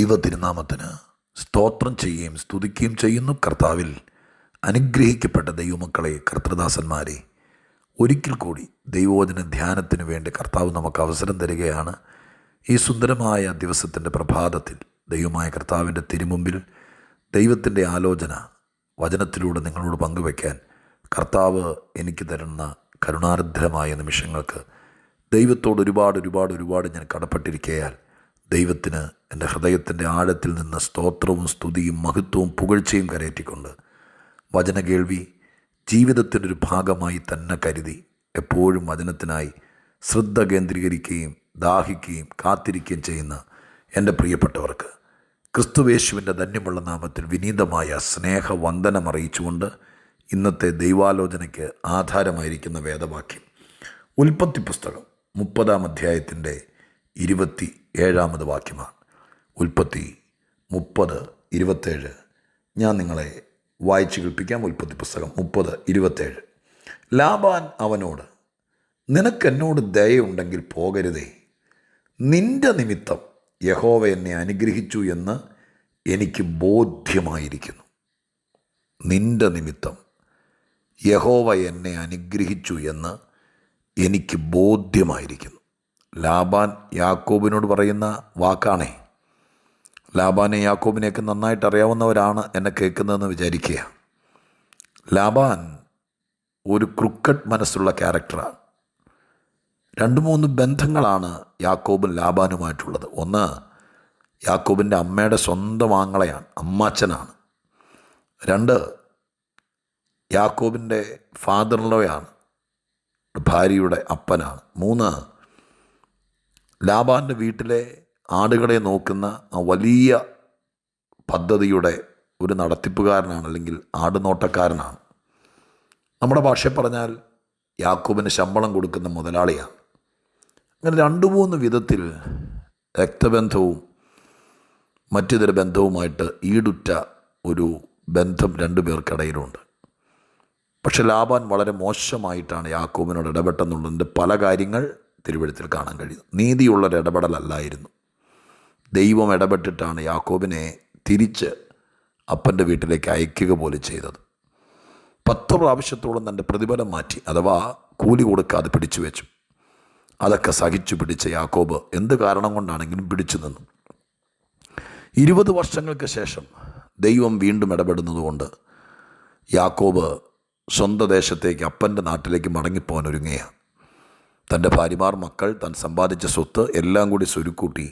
ദൈവ തിരുനാമത്തിന് സ്തോത്രം ചെയ്യുകയും സ്തുതിക്കുകയും ചെയ്യുന്നു. കർത്താവിൽ അനുഗ്രഹിക്കപ്പെട്ട ദൈവമക്കളെ, കർത്തൃദാസന്മാരെ, ഒരിക്കൽ കൂടി ദൈവവചന ധ്യാനത്തിന് വേണ്ടി കർത്താവ് നമുക്ക് അവസരം തരികയാണ്. ഈ സുന്ദരമായ ദിവസത്തിൻ്റെ പ്രഭാതത്തിൽ ദൈവമായ കർത്താവിൻ്റെ തിരുമുമ്പിൽ ദൈവത്തിൻ്റെ ആലോചന വചനത്തിലൂടെ നിങ്ങളോട് പങ്കുവയ്ക്കാൻ കർത്താവ് എനിക്ക് തരുന്ന കരുണാർദ്രമായ നിമിഷങ്ങൾക്ക് ദൈവത്തോട് ഒരുപാട് ഞാൻ കടപ്പെട്ടിരിക്കയാൽ ദൈവത്തിന് എൻ്റെ ഹൃദയത്തിൻ്റെ ആഴത്തിൽ നിന്ന് സ്തോത്രവും സ്തുതിയും മഹത്വവും പുകഴ്ചയും കരയറ്റിക്കൊണ്ട് വചന കേൾവി ജീവിതത്തിൻ്റെ ഒരു ഭാഗമായി തന്നെ കരുതി എപ്പോഴും വചനത്തിനായി ശ്രദ്ധ കേന്ദ്രീകരിക്കുകയും ദാഹിക്കുകയും കാത്തിരിക്കുകയും ചെയ്യുന്ന എൻ്റെ പ്രിയപ്പെട്ടവർക്ക് ക്രിസ്തുവേശുവിൻ്റെ ധന്യമുള്ള നാമത്തിൽ വിനീതമായ സ്നേഹവന്ദനം അറിയിച്ചുകൊണ്ട് ഇന്നത്തെ ദൈവാലോചനയ്ക്ക് ആധാരമായിരിക്കുന്ന വേദവാക്യം ഉൽപ്പത്തി പുസ്തകം 30-ാം അധ്യായത്തിൻ്റെ 27-ാമത് വാക്യമാണ്. ഉൽപ്പത്തി 30:27 ഞാൻ നിങ്ങളെ വായിച്ചു കേൾപ്പിക്കാം. ഉൽപ്പത്തി പുസ്തകം 30:27. ലാബാൻ അവനോട്, നിനക്കെന്നോട് ദയയുണ്ടെങ്കിൽ പോകരുതേ, നിന്റെ നിമിത്തം യഹോവ എന്നെ അനുഗ്രഹിച്ചു എന്ന് എനിക്ക് ബോധ്യമായിരിക്കുന്നു. നിന്റെ നിമിത്തം യഹോവ എന്നെ അനുഗ്രഹിച്ചു എന്ന് എനിക്ക് ബോധ്യമായിരിക്കുന്നു. ലാബാൻ യാക്കോബിനോട് പറയുന്ന വാക്കാണേ. ലാബാനെ യാക്കോബിനെയൊക്കെ നന്നായിട്ട് അറിയാവുന്നവരാണ് എന്നെ കേൾക്കുന്നതെന്ന് വിചാരിക്കുക. ലാബാൻ ഒരു ക്രുക്കറ്റ് മനസ്സുള്ള ക്യാരക്ടറാണ്. 2-3 ബന്ധങ്ങളാണ് യാക്കോബും ലാബാനുമായിട്ടുള്ളത്. ഒന്ന്, യാക്കോബിൻ്റെ അമ്മയുടെ സ്വന്തം ആങ്ങളയാണ്, അമ്മാച്ചനാണ്. 2, യാക്കോബിൻ്റെ ഫാദറിലോയാണ്, ഭാര്യയുടെ അപ്പനാണ്. 3, ലാബാൻ്റെ വീട്ടിലെ ആടുകളെ നോക്കുന്ന ആ വലിയ പദ്ധതിയുടെ ഒരു നടത്തിപ്പുകാരനാണ്, അല്ലെങ്കിൽ ആടുനോട്ടക്കാരനാണ്. നമ്മുടെ ഭാഷയിൽ പറഞ്ഞാൽ യാക്കോബിന് ശമ്പളം കൊടുക്കുന്ന മുതലാളിയാണ്. അങ്ങനെ 2-3 വിധത്തിൽ രക്തബന്ധവും മറ്റിതര ബന്ധവുമായിട്ട് ഈടുറ്റ ഒരു ബന്ധം 2 പേർക്കിടയിലുണ്ട്. പക്ഷെ ലാബാൻ വളരെ മോശമായിട്ടാണ് യാക്കോബിനോട് ഇടപെട്ടെന്നുള്ളതിൻ്റെ പല കാര്യങ്ങൾ തിരുവെഴുത്തിൽ കാണാൻ കഴിയുന്നു. നീതിയുള്ളൊരു ഇടപെടലല്ലായിരുന്നു. ദൈവം ഇടപെട്ടിട്ടാണ് യാക്കോബിനെ തിരിച്ച് അപ്പൻ്റെ വീട്ടിലേക്ക് അയക്കുക പോലും ചെയ്തത്. 10 പ്രാവശ്യത്തോളം തൻ്റെ പ്രതിഫലം മാറ്റി, അഥവാ കൂലി കൊടുക്കാതെ പിടിച്ചു വെച്ചു. അതൊക്കെ സഹിച്ചു പിടിച്ച യാക്കോബ് എന്ത് കാരണം കൊണ്ടാണെങ്കിലും പിടിച്ചു നിന്നു. 20 വർഷങ്ങൾക്ക് ശേഷം ദൈവം വീണ്ടും ഇടപെടുന്നതുകൊണ്ട് യാക്കോബ് സ്വന്തം ദേശത്തേക്ക്, അപ്പൻ്റെ നാട്ടിലേക്ക് മടങ്ങിപ്പോകാൻ ഒരുങ്ങുകയാണ്. തൻ്റെ ഭാര്യമാർ, മക്കൾ, താൻ സമ്പാദിച്ച സ്വത്ത് എല്ലാം കൂടി സ്വരുക്കൂട്ടി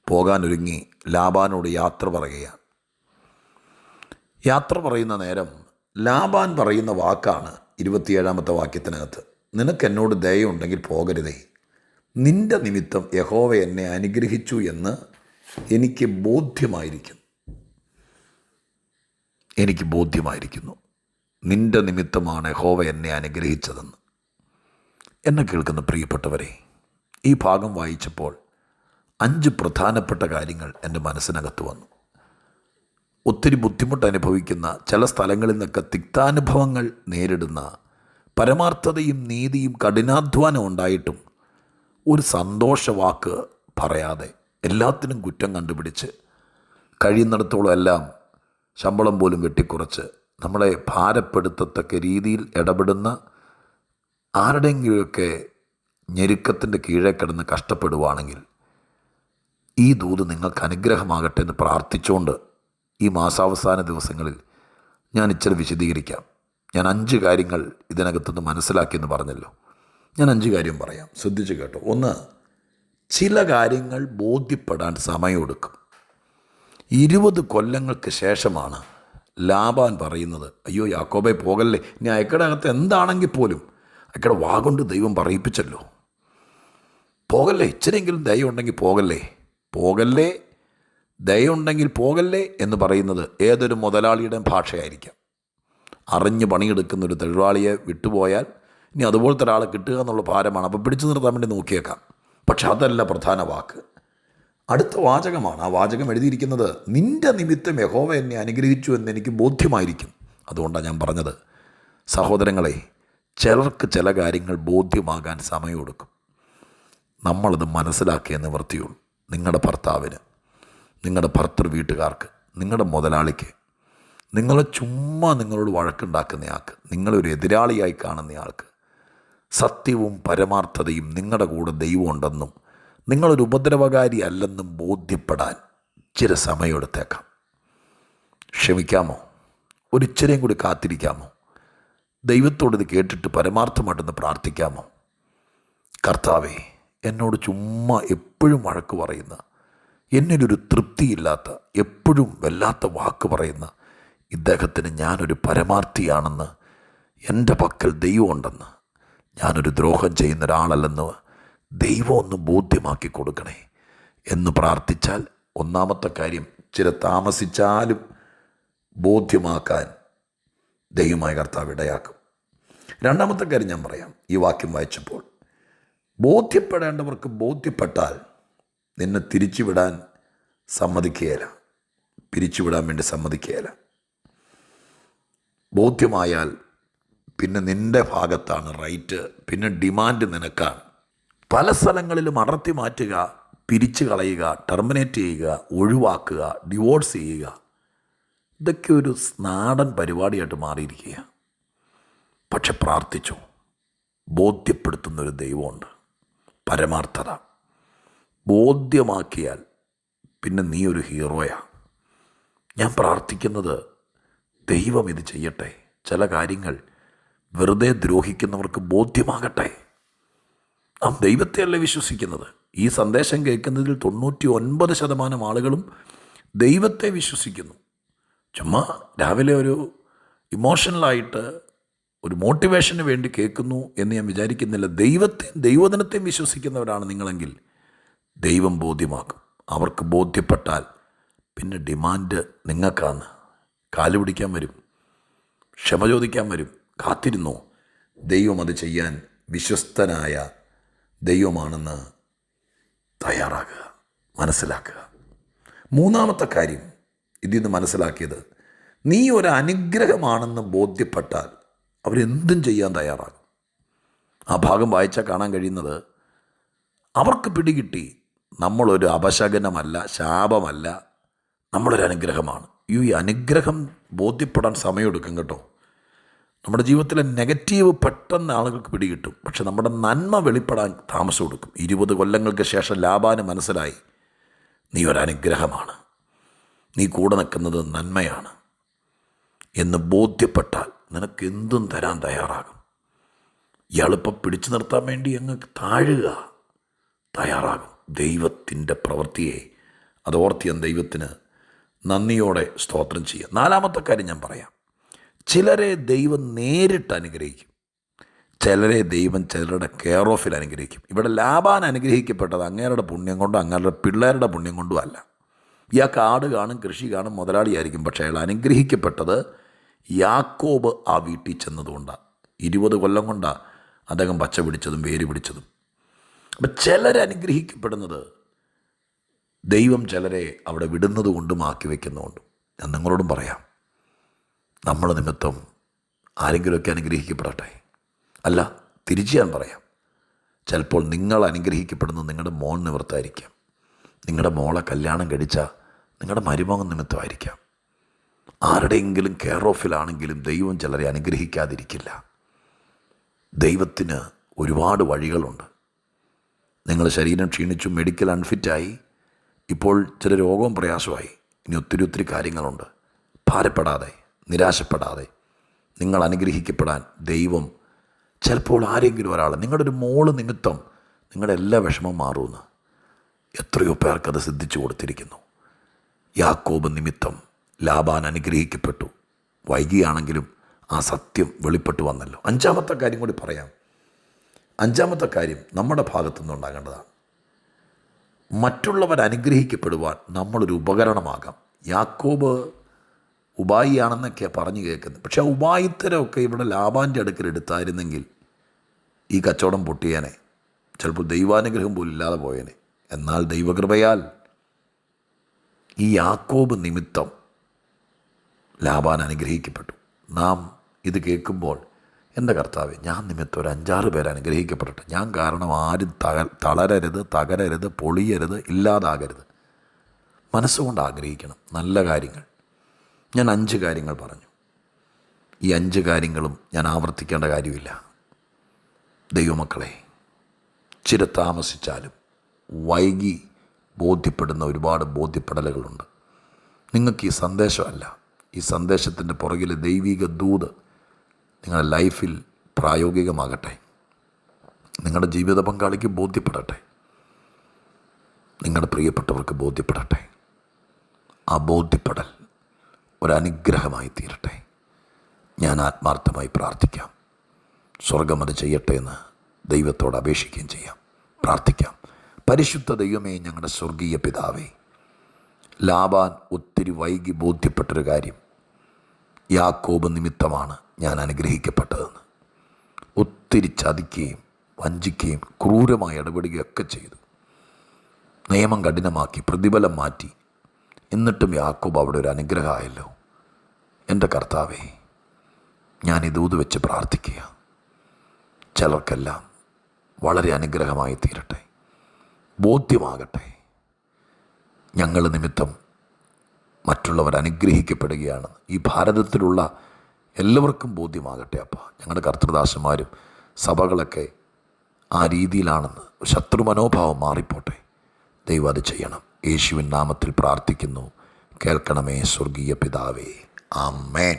പോകാനൊരുങ്ങി ലാബാനോട് യാത്ര പറയുകയാണ്. യാത്ര പറയുന്ന നേരം ലാബാൻ പറയുന്ന വാക്കാണ് 27-ാമത്തെ വാക്യത്തിനകത്ത്, നിനക്കെന്നോട് ദയയുണ്ടെങ്കിൽ പോകരുതേ, നിന്റെ നിമിത്തം യഹോവ എന്നെ അനുഗ്രഹിച്ചു എന്ന് എനിക്ക് ബോധ്യമായിരിക്കുന്നു. നിന്റെ നിമിത്തമാണ് യഹോവ എന്നെ അനുഗ്രഹിച്ചതെന്ന്. എന്നെ കേൾക്കുന്ന പ്രിയപ്പെട്ടവരെ, ഈ ഭാഗം വായിച്ചപ്പോൾ 5 പ്രധാനപ്പെട്ട കാര്യങ്ങൾ എൻ്റെ മനസ്സിനകത്ത് വന്നു. ഒത്തിരി ബുദ്ധിമുട്ട് അനുഭവിക്കുന്ന, ചില സ്ഥലങ്ങളിൽ നിന്നൊക്കെ തിക്താനുഭവങ്ങൾ നേരിടുന്ന, പരമാർത്ഥതയും നീതിയും കഠിനാധ്വാനം ഉണ്ടായിട്ടും ഒരു സന്തോഷവാക്ക് പറയാതെ എല്ലാത്തിനും കുറ്റം കണ്ടുപിടിച്ച് കഴിയുന്നിടത്തോളം എല്ലാം ശമ്പളം പോലും വെട്ടിക്കുറച്ച് നമ്മളെ ഭാരപ്പെടുത്തത്തക്ക രീതിയിൽ ഇടപെടുന്ന ആരുടെയെങ്കിലുമൊക്കെ ഞെരുക്കത്തിൻ്റെ കീഴെ കിടന്ന് കഷ്ടപ്പെടുവാണെങ്കിൽ ഈ ദൂത് നിങ്ങൾക്ക് അനുഗ്രഹമാകട്ടെ എന്ന് പ്രാർത്ഥിച്ചുകൊണ്ട് ഈ മാസാവസാന ദിവസങ്ങളിൽ ഞാൻ ഇച്ചിരി വിശദീകരിക്കാം. ഞാൻ 5 കാര്യങ്ങൾ ഇതിനകത്തുനിന്ന് മനസ്സിലാക്കിയെന്ന് പറഞ്ഞല്ലോ. ഞാൻ 5 കാര്യം പറയാം, ശ്രദ്ധിച്ച് കേട്ടോ. 1, ചില കാര്യങ്ങൾ ബോധ്യപ്പെടാൻ സമയമെടുക്കും. 20 കൊല്ലങ്ങൾക്ക് ശേഷമാണ് ലാബാൻ പറയുന്നത്, അയ്യോ യാക്കോബേ പോകല്ലേ, ഇനി അയക്കടെ അകത്ത് എന്താണെങ്കിൽ പോലും അയക്കടെ വാ കൊണ്ട് ദൈവം പറയിപ്പിച്ചല്ലോ, പോകല്ലേ, ഇച്ചിരെങ്കിലും ദയുണ്ടെങ്കിൽ പോകല്ലേ, ദയുണ്ടെങ്കിൽ പോകല്ലേ എന്ന് പറയുന്നത് ഏതൊരു മുതലാളിയുടെയും ഭാഷയായിരിക്കാം. അറിഞ്ഞ് പണിയെടുക്കുന്ന ഒരു തൊഴിലാളിയെ വിട്ടുപോയാൽ ഇനി അതുപോലത്തെ ഒരാളെ കിട്ടുക എന്നുള്ള ഭാരമാണ്. അപ്പോൾ പിടിച്ചു നിർത്താൻ വേണ്ടി നോക്കിയേക്കാം. പക്ഷെ അതല്ല പ്രധാന വാക്ക്. അടുത്ത വാചകമാണ്. ആ വാചകം എഴുതിയിരിക്കുന്നത്, നിന്റെ നിമിത്തം യഹോവ എന്നെ അനുഗ്രഹിച്ചു എന്ന് എനിക്ക് ബോധ്യമായിരിക്കും. അതുകൊണ്ടാണ് ഞാൻ പറഞ്ഞത്, സഹോദരങ്ങളെ, ചിലർക്ക് ചില കാര്യങ്ങൾ ബോധ്യമാകാൻ സമയമെടുക്കും. നമ്മളത് മനസ്സിലാക്കിയ നിവൃത്തിയുള്ളൂ. നിങ്ങളുടെ ഭർത്താവിന്, നിങ്ങളുടെ ഭർത്തൃ വീട്ടുകാർക്ക്, നിങ്ങളുടെ മുതലാളിക്ക്, നിങ്ങളെ ചുമ്മാ നിങ്ങളോട് വഴക്കുണ്ടാക്കുന്നയാൾക്ക്, നിങ്ങളൊരു എതിരാളിയായി കാണുന്നയാൾക്ക് സത്യവും പരമാർത്ഥതയും നിങ്ങളുടെ കൂടെ ദൈവമുണ്ടെന്നും നിങ്ങളൊരു ഉപദ്രവകാരി അല്ലെന്നും ബോധ്യപ്പെടാൻ ഇച്ചിരി സമയമെടുത്തേക്കാം. ക്ഷമിക്കാമോ? ഒരിച്ചിരിയും കൂടി കാത്തിരിക്കാമോ? ദൈവത്തോട് ഇത് കേട്ടിട്ട് പരമാർത്ഥമായിട്ടൊന്ന് പ്രാർത്ഥിക്കാമോ? കർത്താവേ, എന്നോട് ചുമ്മാ എപ്പോഴും വഴക്ക് പറയുന്ന, എന്നിലൊരു തൃപ്തിയില്ലാത്ത, എപ്പോഴും വല്ലാത്ത വാക്ക് പറയുന്ന ഇദ്ദേഹത്തിന് ഞാനൊരു പരമാർത്ഥിയാണെന്ന്, എൻ്റെ പക്കൽ ദൈവമുണ്ടെന്ന്, ഞാനൊരു ദ്രോഹം ചെയ്യുന്ന ഒരാളല്ലെന്ന് ദൈവം ഒന്ന് ബോധ്യമാക്കി കൊടുക്കണേ എന്ന് പ്രാർത്ഥിച്ചാൽ, ഒന്നാമത്തെ കാര്യം ഇച്ചിരി താമസിച്ചാലും ബോധ്യമാക്കാൻ ദൈവമായ കർത്താവ് ഇടയാക്കും. രണ്ടാമത്തെ കാര്യം ഞാൻ പറയാം. ഈ വാക്യം വായിച്ചപ്പോൾ, ബോധ്യപ്പെടേണ്ടവർക്ക് ബോധ്യപ്പെട്ടാൽ നിന്നെ തിരിച്ചുവിടാൻ സമ്മതിക്കുകയില്ല, പിരിച്ചുവിടാൻ വേണ്ടി സമ്മതിക്കുകയില്ല. ബോധ്യമായാൽ പിന്നെ നിൻ്റെ ഭാഗത്താണ് റൈറ്റ്, പിന്നെ ഡിമാൻഡ് നിനക്കാണ്. പല സ്ഥലങ്ങളിലും അടർത്തി മാറ്റുക, പിരിച്ചു കളയുക, ടെർമിനേറ്റ് ചെയ്യുക, ഒഴിവാക്കുക, ഡിവോഴ്സ് ചെയ്യുക, ഇതൊക്കെ ഒരു നാടൻ പരിപാടിയായിട്ട് മാറിയിരിക്കുക. പക്ഷെ പ്രാർത്ഥിച്ചു, ബോധ്യപ്പെടുത്തുന്നൊരു ദൈവമുണ്ട്. പരമാർത്ഥത ബോധ്യമാക്കിയാൽ പിന്നെ നീ ഒരു ഹീറോയാണ്. ഞാൻ പ്രാർത്ഥിക്കുന്നത്, ദൈവം ഇത് ചെയ്യട്ടെ. ചില കാര്യങ്ങൾ വെറുതെ ദ്രോഹിക്കുന്നവർക്ക് ബോധ്യമാകട്ടെ. നാം ദൈവത്തെയല്ലേ വിശ്വസിക്കുന്നത്. ഈ സന്ദേശം കേൾക്കുന്നതിൽ 99% ആളുകളും ദൈവത്തെ വിശ്വസിക്കുന്നു. ചുമ്മാ രാവിലെ ഒരു ഇമോഷണലായിട്ട് ഒരു മോട്ടിവേഷന് വേണ്ടി കേൾക്കുന്നു എന്ന് ഞാൻ വിചാരിക്കുന്നില്ല. ദൈവദിനത്തെയും വിശ്വസിക്കുന്നവരാണ് നിങ്ങളെങ്കിൽ ദൈവം ബോധ്യമാക്കും. അവർക്ക് ബോധ്യപ്പെട്ടാൽ പിന്നെ ഡിമാൻഡ് നിങ്ങൾക്കാണ്. കാല് പിടിക്കാൻ വരും, ക്ഷമ ചോദിക്കാൻ വരും. കാത്തിരുന്നോ, ദൈവം അത് ചെയ്യാൻ വിശ്വസ്തനായ ദൈവമാണെന്ന് തയ്യാറാക്കുക, മനസ്സിലാക്കുക. മൂന്നാമത്തെ കാര്യം ഇതിൽ നിന്ന് മനസ്സിലാക്കിയത്, നീ ഒരു അനുഗ്രഹമാണെന്ന് ബോധ്യപ്പെട്ടാൽ അവരെന്തും ചെയ്യാൻ തയ്യാറാകും. ആ ഭാഗം വായിച്ചാൽ കാണാൻ കഴിയുന്നത്, അവർക്ക് പിടികിട്ടി നമ്മളൊരു അപശകനമല്ല, ശാപമല്ല, നമ്മളൊരു അനുഗ്രഹമാണ്. ഈ അനുഗ്രഹം ബോധ്യപ്പെടാൻ സമയമെടുക്കും കേട്ടോ. നമ്മുടെ ജീവിതത്തിലെ നെഗറ്റീവ് പെട്ടെന്ന് ആളുകൾക്ക് പിടികിട്ടും, പക്ഷെ നമ്മുടെ നന്മ വെളിപ്പെടാൻ താമസം എടുക്കും. 20 കൊല്ലങ്ങൾക്ക് ശേഷം ലാബാന് മനസ്സിലായി, നീ ഒരനുഗ്രഹമാണ്, നീ കൂടെ നിൽക്കുന്നത് നന്മയാണ് എന്ന് ബോധ്യപ്പെട്ടാൽ നിനക്ക് എന്തും തരാൻ തയ്യാറാകും. ഇയാളിപ്പോൾ പിടിച്ചു നിർത്താൻ വേണ്ടി അങ്ങ് താഴുക, തയ്യാറാകും. ദൈവത്തിൻ്റെ പ്രവൃത്തിയെ അതോർത്ത് ഞാൻ ദൈവത്തിന് നന്ദിയോടെ സ്തോത്രം ചെയ്യുക. നാലാമത്തെ കാര്യം ഞാൻ പറയാം. ചിലരെ ദൈവം നേരിട്ട് അനുഗ്രഹിക്കും, ചിലരെ ദൈവം ചിലരുടെ കെയർ ഓഫിൽ അനുഗ്രഹിക്കും. ഇവിടെ ലാബാൻ അനുഗ്രഹിക്കപ്പെട്ടത് അങ്ങേരുടെ പുണ്യം കൊണ്ടോ അങ്ങേരുടെ പിള്ളേരുടെ പുണ്യം കൊണ്ടും അല്ല. ഇയാൾക്ക് ആട് കാണും, കൃഷി കാണും, മുതലാളിയായിരിക്കും. പക്ഷേ അയാൾ അനുഗ്രഹിക്കപ്പെട്ടത് യാക്കോബ് ആ വീട്ടിൽ ചെന്നതുകൊണ്ടാണ്. 20 കൊല്ലം കൊണ്ടാണ് അദ്ദേഹം പച്ച പിടിച്ചതും വേര് പിടിച്ചതും. അപ്പം ചിലരനുഗ്രഹിക്കപ്പെടുന്നത് ദൈവം ചിലരെ അവിടെ വിടുന്നത് കൊണ്ടും ആക്കി വയ്ക്കുന്നതുകൊണ്ടും. ഞാൻ നിങ്ങളോടും പറയാം, നമ്മൾ നിമിത്തം ആരെങ്കിലുമൊക്കെ അനുഗ്രഹിക്കപ്പെടട്ടെ. അല്ല, തിരിച്ച് ഞാൻ പറയാം, ചിലപ്പോൾ നിങ്ങൾ അനുഗ്രഹിക്കപ്പെടുന്നത് നിങ്ങളുടെ മോൻ നിമിത്തമായിരിക്കാം, നിങ്ങളുടെ മോളെ കല്യാണം കഴിച്ച നിങ്ങളുടെ മരുമകൻ നിമിത്തമായിരിക്കാം. ആരുടെയെങ്കിലും കെയർ ഓഫിലാണെങ്കിലും ദൈവം ചിലരെ അനുഗ്രഹിക്കാതിരിക്കില്ല. ദൈവത്തിന് ഒരുപാട് വഴികളുണ്ട്. നിങ്ങൾ ശരീരം ക്ഷീണിച്ചു, മെഡിക്കൽ അൺഫിറ്റായി, ഇപ്പോൾ ചില രോഗവും പ്രയാസമായി, ഇനി ഒത്തിരി കാര്യങ്ങളുണ്ട്. ഭാരപ്പെടാതെ, നിരാശപ്പെടാതെ നിങ്ങൾ അനുഗ്രഹിക്കപ്പെടാൻ ദൈവം ചിലപ്പോൾ ആരെങ്കിലും ഒരാൾ, നിങ്ങളുടെ ഒരു മോള് നിമിത്തം നിങ്ങളുടെ എല്ലാ വിഷമവും മാറുമെന്ന് എത്രയോ പേർക്കത് സിദ്ധിച്ചു കൊടുത്തിരിക്കുന്നു. യാക്കോബ് നിമിത്തം ലാബാൻ അനുഗ്രഹിക്കപ്പെട്ടു. വൈകിയാണെങ്കിലും ആ സത്യം വെളിപ്പെട്ടു വന്നല്ലോ. അഞ്ചാമത്തെ കാര്യം കൂടി പറയാം. അഞ്ചാമത്തെ കാര്യം നമ്മുടെ ഭാഗത്തു നിന്നുണ്ടാകേണ്ടതാണ്. മറ്റുള്ളവർ അനുഗ്രഹിക്കപ്പെടുവാൻ നമ്മളൊരു ഉപകരണമാകാം. യാക്കോബ് ഉപായിയാണെന്നൊക്കെയാണ് പറഞ്ഞു കേൾക്കുന്നത്. പക്ഷേ ആ ഉപായിത്തരമൊക്കെ ഇവിടെ ലാബാൻ്റെ അടുക്കൽ എടുത്തായിരുന്നെങ്കിൽ ഈ കച്ചവടം പൊട്ടിയേനെ, ചിലപ്പോൾ ദൈവാനുഗ്രഹം പോലും ഇല്ലാതെ പോയേനെ. എന്നാൽ ദൈവകൃപയാൽ ഈ യാക്കോബ് നിമിത്തം ലാബാൻ അനുഗ്രഹിക്കപ്പെട്ടു. നാം ഇത് കേൾക്കുമ്പോൾ, എൻ്റെ കർത്താവേ, ഞാൻ നിമിത്തം ഒരു 5-6 പേര് അനുഗ്രഹിക്കപ്പെടട്ടെ. ഞാൻ കാരണം ആരും തളരരുത്, തകരരുത്, പൊളിയരുത്, ഇല്ലാതാകരുത്. മനസ്സുകൊണ്ട് ആഗ്രഹിക്കണം നല്ല കാര്യങ്ങൾ. ഞാൻ 5 കാര്യങ്ങൾ പറഞ്ഞു. ഈ 5 കാര്യങ്ങളും ഞാൻ ആവർത്തിക്കേണ്ട കാര്യമില്ല. ദൈവമക്കളെ, ചില താമസിച്ചാലും വൈകി ബോധ്യപ്പെടുന്ന ഒരുപാട് ബോധ്യപ്പെടലുകളുണ്ട്. നിങ്ങൾക്ക് ഈ സന്ദേശമല്ല, ഈ സന്ദേശത്തിൻ്റെ പുറകിലെ ദൈവിക ദൂത് നിങ്ങളുടെ ലൈഫിൽ പ്രായോഗികമാകട്ടെ. നിങ്ങളുടെ ജീവിത പങ്കാളിക്ക് ബോധ്യപ്പെടട്ടെ, നിങ്ങളുടെ പ്രിയപ്പെട്ടവർക്ക് ബോധ്യപ്പെടട്ടെ. ആ ബോധ്യപ്പെടൽ ഒരനുഗ്രഹമായി തീരട്ടെ. ഞാൻ ആത്മാർത്ഥമായി പ്രാർത്ഥിക്കാം. സ്വർഗം അത് ചെയ്യട്ടെ എന്ന് ദൈവത്തോട് അപേക്ഷിക്കുകയും ചെയ്യാം. പ്രാർത്ഥിക്കാം. പരിശുദ്ധ ദൈവമേ, ഞങ്ങളുടെ സ്വർഗീയ പിതാവേ, ലാബാൻ ഒത്തിരി വൈകി ബോധ്യപ്പെട്ടൊരു കാര്യം, യാക്കോബ് നിമിത്തമാണ് ഞാൻ അനുഗ്രഹിക്കപ്പെട്ടതെന്ന്. ഒത്തിരി ചതിക്കുകയും വഞ്ചിക്കുകയും ക്രൂരമായി ഇടപെടുകയൊക്കെ ചെയ്തു. നിയമം കഠിനമാക്കി, പ്രതിഫലം മാറ്റി. എന്നിട്ടും യാക്കോബ് അവിടെ ഒരു അനുഗ്രഹമായല്ലോ. എൻ്റെ കർത്താവേ, ഞാൻ ഈ ദൂത് വെച്ച് പ്രാർത്ഥിക്കുക. ചിലർക്കെല്ലാം വളരെ അനുഗ്രഹമായി തീരട്ടെ, ബോധ്യമാകട്ടെ. ഞങ്ങൾ നിമിത്തം മറ്റുള്ളവർ അനുഗ്രഹിക്കപ്പെടുകയാണ്. ഈ ഭാരതത്തിലുള്ള എല്ലാവർക്കും ബോധ്യമാകട്ടെ അപ്പ. ഞങ്ങളുടെ കർത്തൃദാസന്മാരും സഭകളൊക്കെ ആ രീതിയിലാണെന്ന് ശത്രു മനോഭാവം മാറിപ്പോട്ടെ. ദൈവം അത് ചെയ്യണം. യേശുവിൻ നാമത്തിൽ പ്രാർത്ഥിക്കുന്നു. കേൾക്കണമേ സ്വർഗീയ പിതാവേ. ആമേൻ.